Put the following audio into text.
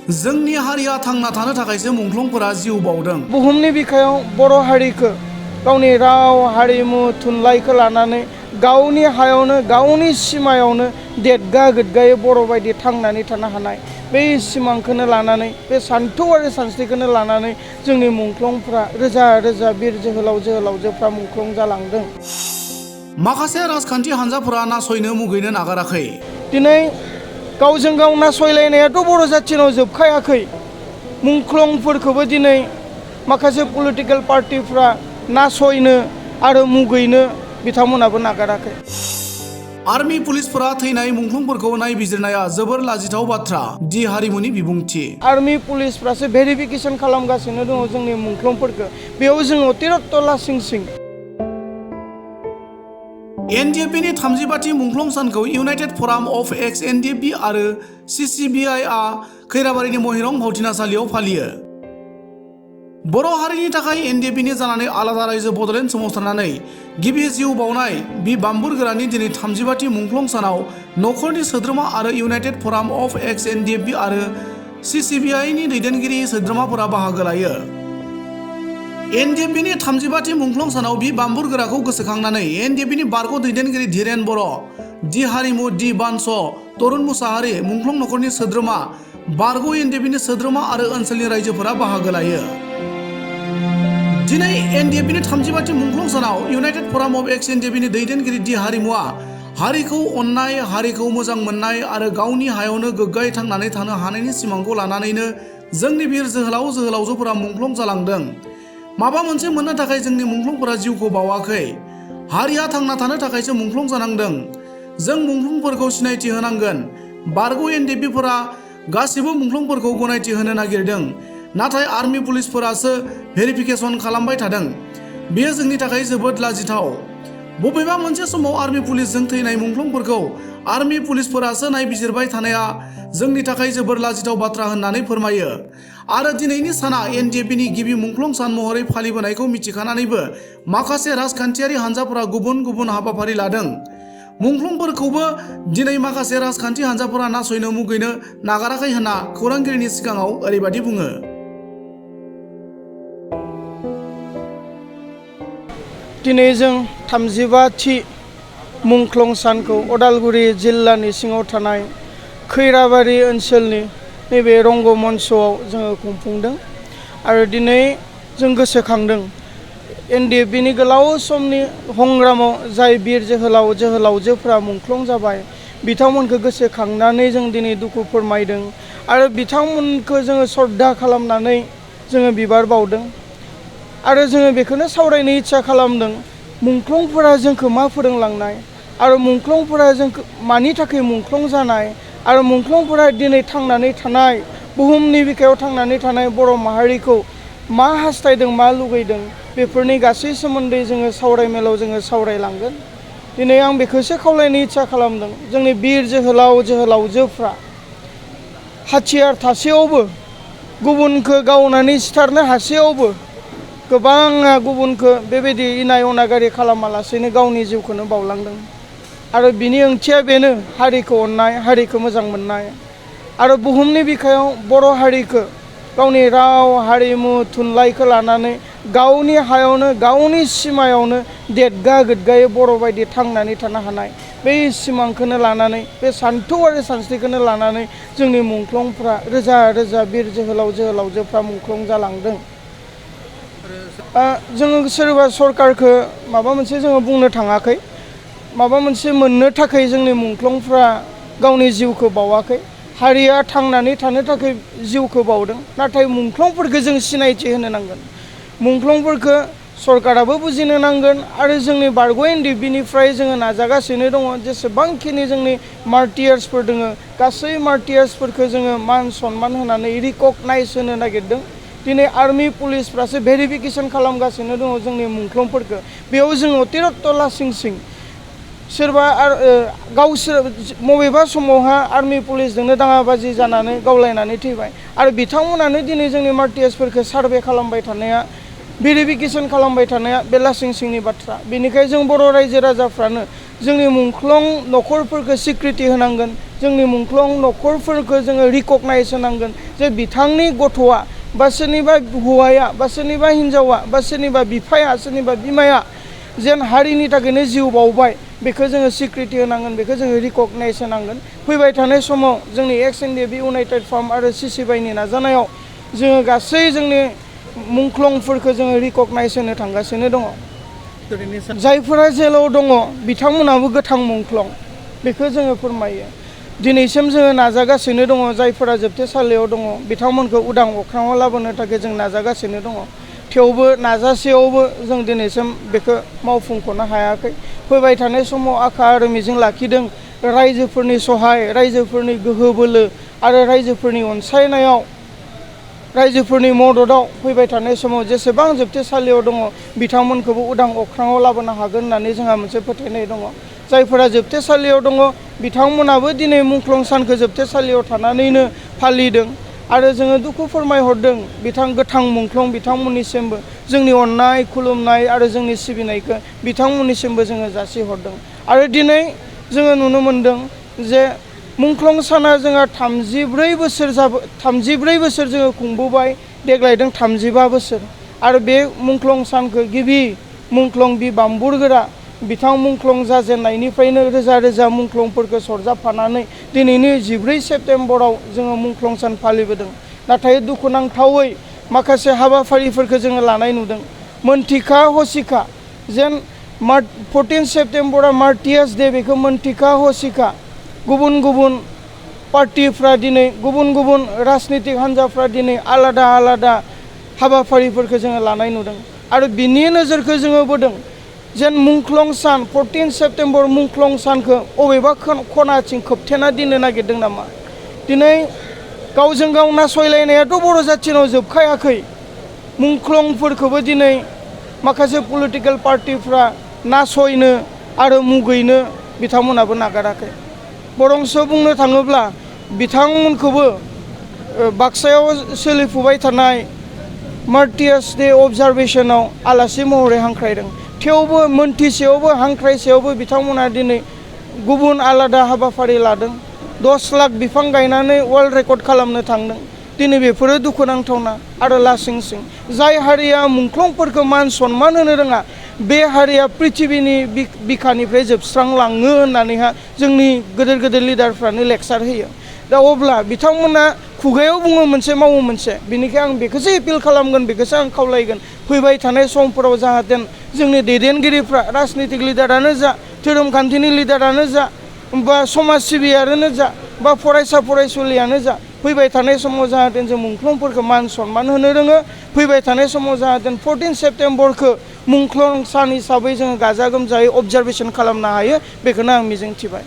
जोंनि हारिया थांना थानो थाखायसो मुंख्लंफोरा जिउ बाउदों। बुहुमनि बिखायाव बर' हारिखौ गावनि राव हारिमु थुनलाइखौ लानानै गावनि हायावनो गावनि सिमायावनो देदगा गोदगायै बर' बायदि थांनानै थानो हानाय बे सिमांखौनो लानानै बे सान्थौ आरो सानस्रिखौनो लानानै जोंनि मुंख्लंफ्रा रोजा रोजा बिर जोहोलाव जोहोलावजोफ्रा मुंख्लं जालांदों। माखासे राजखान्थि हान्जाफोरा नासयनो मुगैनो नागाराखै। दिनै गावजों गाव नासयलायनायाथ' बर' जाथिनाव जोबखायाखै। मुंख्लंफोरखौबो दिनै माखासे पलिटिकेल पार्टिफ्रा नासयनो आरो मुगैनो बिथांमोनाबो नागाराखै। आर्मी पुलिसफोरा थैनाय मुंख्लंफोरखौ नायबिजिरनाया जोबोर लाजिथाव बाथ्रा दि हारिमुनि बिबुंथि। आर्मी पुलिसफ्रासो भेरिफिकेसन खालामगासिनो दङ जोंनि मुंख्लंफोरखौ। बेयाव जों अतिरत्त लासिं सिं। एनडिएफबिनि 35थि मुंख्लं सानखौ इउनाइटेड फराम अफ एक्स एनडिएफबि आरो सिसिबिआइ आ खैराबारिनि महिरं भावथिनासालियाव फालियो। बर' हारिनि थाखाय एनडिएफबिनि जानानै आलादा रायजो बड'लेण्ड सोमावसारनानै गिबि जिउ बाउनाय बि बाम्बुरगोरानि दिनै 35थि मुंख्लं सानाव नखरनि सोद्रोमा आरो इउनाइटेड फराम अफ एक्स एनडिएफबि आरो सिसिबिआइनि दैदेनगिरि सोद्रोमाफोरा बाहागो लायो। एनडिएफबिनि 35थि मुंख्लं सानाव बि बाम्बुरगोराखौ गोसोखांनानै एनडिएफबिनि बारग' दैदेनगिरि धीरेन बर', दि हारिमु दि बानस, तरुन मुसाहारि, मुंख्लं नखरनि सोद्रोमा, बारग' एनडिएफबिनि सोद्रोमा आरो ओनसोलनि रायजोफोरा बाहागो लायो। दिनै एनडिएफबिनि 35थि मुंख्लं सानाव इउनाइटेड फराम अफ एक्स एनडिएफबिनि दैदेनगिरि दि हारिमुआ हारिखौ अननाय, हारिखौ मोजां मोननाय आरो गावनि हायावनो गोग्गायै थांनानै थानो हानायनि सिमांखौ लानानैनो जोंनि बिर जोहोलाव जोहोलावजोफोरा मुंख्लं जालांदों। माबा मोनसे मोननो थाखाय जोंनि मुंख्लंफोरा जिउखौ बावाखै। हारिया थांना थानो थाखायसो मुंख्लं जानांदों। जों मुंख्लंफोरखौ सिनायथि होनांगोन। बारग' एनडिएफबिफोरा गासिबो मुंख्लंफोरखौ गनायथि होनो नागिरदों, नाथाय आर्मी पुलिसफोरासो भेरिफिकेसन खालामबाय थादों। बेयो जोंनि थाखाय जोबोद लाजिथाव। बबेबा मोनसे समाव आर्मी पुलिसजों थैनाय मुंख्लंफोरखौ आर्मी पुलिसफोरासो नायबिजिरबाय थानाया जोंनि थाखाय जोबोर लाजिथाव बाथ्रा होननानै फोरमायो। आरो दिनैनि साना एनडिएफबिनि गिबि मुंख्लं सान महरै फालिबोनायखौ मिथिखानानैबो माखासे राजखान्थियारि हान्जाफोरा गुबुन गुबुन हाबाफारि लादों। मुंख्लंफोरखौबो दिनै माखासे राजखान्थि हान्जाफोरा नासयनो मुगैनो नागाराखै होनना खौरांगिरिनि सिगाङाव ओरैबायदि बुङो। दिनै जों 35थि मुंख्लं सानखौ उदालगुरि जिल्लानि सिङाव थानाय खैराबारि ओनसोलनि नैबे रंगमन्चआव जोङो खुंफुंदों आरो दिनै जों गोसोखांदों एनडिएफबिनि गोलाव समनि संग्रामाव जाय बिर जोहोलाव जोहोलावजोफ्रा मुंख्लं जाबाय बिथांमोनखौ गोसोखांनानै जों दिनै दुखु फोरमायदों आरो बिथांमोनखौ जोङो श्रद्धा खालामनानै जोङो बिबार बावदों आरो जोङो बेखौनो सावरायनो इच्छा खालामदों मुंख्लंफोरा जोंखौ मा फोरोंलांनाय आरो मुंख्लंफोरा जोंखौ मानि थाखाय मुंख्लं जानाय आरो मुंख्लंफोरा दिनै थांनानै थानाय बुहुमनि बिखायाव थांनानै थानाय बर' माहारिखौ मा हास्थायदों मा लुगैदों बेफोरनि गासै सोमोन्दै जोङो सावरायमेलाव जोङो सावरायलांगोन। दिनै आं बेखौसो खावलायनो इच्छा खालामदों जोंनि बिर जोहोलाव जोहोलावजोफ्रा हाथियार थासेयावबो गुबुनखौ गावनानै सिथारनो हासेयावबो गोबाङा गुबुनखौ बेबायदि इनाय अनागारि खालामालासेनो गावनि जिउखौनो बावलांदों आरो बिनि ओंथिया बेनो हारिखौ अननाय हारिखौ मोजां मोननाय आरो बुहुमनि बिखायाव बर' हारिखौ गावनि राव हारिमु थुनलाइखौ लानानै गावनि हायावनो गावनि सिमायावनो देदगा गोदगायै बर' बायदि थांनानै थानो हानाय बै सिमांखौनो लानानै बे सान्थौ आरो सानस्रिखौनो लानानै जोंनि मुंख्लंफ्रा रोजा रोजा बिर जोहोलाव जोहोलावजोफ्रा मुंख्लं जालांदों। जोङो सोरबा सरकारखौ माबा मोनसे जोङो बुंनो थाङाखै माबा मोनसे मोननो थाखाय जोंनि मुंख्लंफ्रा गावनि जिउखौ बावाखै हारिया थांनानै थानो थाखाय जिउखौ बावदों नाथाय मुंख्लंफोरखौ जों सिनायथि होनो नांगोन मुंख्लंफोरखौ सरकाराबो बुजिनो नांगोन आरो जोंनि बारग' एनडिएफबिनिफ्राय जोङो नाजागासिनो दङ जेसेबांखिनि जोंनि मार्टियार्सफोर दङ गासै मार्टियार्सफोरखौ जोङो मान सनमान होनानै रिकगनाइज होनो नागिरदों। दिनै आर्मी पुलिसफ्रासो भेरिफिकेसन खालामगासिनो दङ जोंनि मुंख्लंफोरखौ बेयाव जों अतिरत्त लासिं सिं सोरबा गावसोर बबेबा समावहा आर्मी पुलिसजोंनो दाङाबाजि जानानै गावलायनानै थैबाय आरो बिथांमोनानो दिनै जोंनि मार्टियार्सफोरखौ सार्भे खालामबाय थानाया भेरिफिकेसन खालामबाय थानाया बे लासिं सिंनि बाथ्रा। बेनिखायनो जों बर' रायजो राजाफ्रानो जोंनि मुंख्लं न'खरफोरखौ स्वीकृति होनांगोन जोंनि मुंख्लं न'खरफोरखौ जोङो रिकगनाइज होनांगोन जे बिथांनि गथ'आ बा सोरनिबा हौवाया बा सोरनिबा हिन्जावा बा सोरनिबा बिफाया सोरनिबा बिमाया जेन हारिनि थाखायनो जिउ बावबाय बेखौ जोङो स्वीकृति होनांगोन बेखौ जोङो रिकगनाइज होनांगोन फैबाय थानाय समाव जोंनि एक्स एनडिएफबि इउनाइटेड फार्म आरो सिसिबाइनि नाजानायाव जोङो गासै जोंनि मुंख्लंफोरखौ जोङो रिकगनाइज होनो थांगासिनो दङ जायफोरा जेलाव दङ बिथांमोनाबो गोथां मुंख्लं बेखौ जोङो फोरमायो दिनैसिम जोङो नाजागासिनो दङ जायफोरा जोबथेसालियाव दङ बिथांमोनखौ उदां अख्राङाव लाबोनो थाखाय जों नाजागासिनो दङ थेवबो नाजासेयावबो जों दिनैसिम बेखौ मावफुंख'नो हायाखै फैबाय थानाय समाव आखा आरो मिजिं लाखिदों रायजोफोरनि सहाय रायजोफोरनि गोहो बोलो आरो रायजोफोरनि अनसायनायाव रायजोफोरनि मददाव फैबाय थानाय समाव जेसेबां जोबथेसालियाव दङ बिथांमोनखौबो उदां अख्राङाव लाबोनो हागोन होननानै जोंहा मोनसे फोथायनाय दङ जायफोरा जोबथेसालियाव दङ बिथांमोनाबो दिनै मुंख्लं सानखौ जोबथेसालियाव थानानैनो फालिदों आरो जोङो दुखु फोरमायहरदों गोथां मुंख्लं बिथांमोननिसिमबो जोंनि अननाय खुलुमनाय आरो जोंनि सिबिनायखौ बिथांमोननिसिमबो जोङो जासिहरदों आरो दिनै जोङो नुनो मोनदों जे मुंख्लं साना जोंहा 34 बोसोर जोङो खुंबोबाय देग्लायदों 35 बोसोर आरो बे मुंख्लं सानखौ गिबि मुंख्लं बि बाम्बुरगोरा बिथां मुंख्लं जाजेननायनिफ्रायनो रोजा रोजा मुंख्लंफोरखौ सरजाबफानानै दिनैनि 14 सेप्तेम्बराव जोङो मुंख्लं सान फालिबोदों नाथाय दुखुनांथावै माखासे हाबाफारिफोरखौ जोङो लानाय नुदों मोनथिखा हसिखा जेन 14 सेप्तेम्बरा मार्टियार्स डे बेखौ मोनथिखा हसिखा गुबुन गुबुन पार्टिफ्रा दिनै गुबुन गुबुन राजनितिक हान्जाफ्रा दिनै आलादा आलादा हाबाफारिफोरखौ जोङो लानाय नुदों आरो बिनि नोजोरखौ जोङो बोदों जेन मुंख्लं सान 14 सेप्तेम्बर मुंख्लं सानखौ अबेबा खनाथिं खोबथेना दोननो नागिरदों नामा दिनै गावजों गाव नासयलायनायाथ' बर' जाथिनाव जोबखायाखै मुंख्लंफोरखौबो दिनै माखासे पलिटिकेल पार्टिफ्रा नासयनो आरो मुगैनो बिथांमोनाबो नागाराखै बरंस बुंनो थाङोब्ला बिथांमोनखौबो बाक्सायाव सोलिफुबाय थानाय मार्टियार्स डे अबजारभेशनाव आलासि महरै हांख्रायदों थेवबो मोनथिसेयावबो हांख्रायसेयावबो बिथांमोना दिनै गुबुन आलादा हाबाफारि लादों 10 लाख बिफां गायनानै वर्ल्ड रेकर्ड खालामनो थांदों दिनै बेफोरो दुखुनांथावना आरो लासिंसिं जाय हारिया मुंख्लंफोरखौ मान सनमान होनो रोङा बे हारिया पृथिबिनि बिखानिफ्राय जोबस्रांलाङो होननानैहा जोंनि गेदेर गेदेर लिडारफ्रानो लेक्सार होयो दा अब्ला बिथांमोना खुगायाव बुङो मोनसे मावो मोनसे बेनिखायनो आं बेखौसो एपिल खालामगोन बेखौसो आं खावलायगोन फैबाय थानाय समफोराव जाहाथे जोंनि दैदेनगिरिफ्रा राजनितिक लिडारानो जा धोरोमखान्थिनि लिडारानो जा बा समाज सिबियारियानो जा बा फरायसा फरायसुलियानो जा फैबाय थानाय समाव जाहाथे जों मुंख्लंफोरखौ मान सनमान होनो रोङो फैबाय थानाय समाव जाहाथे 14 सेप्तेम्बरखौ मुंख्लं सान हिसाबै जोङो गाजा गोमजायै अबजारभेशन खालामनो हायो बेखौनो आं मिजिंथिबाय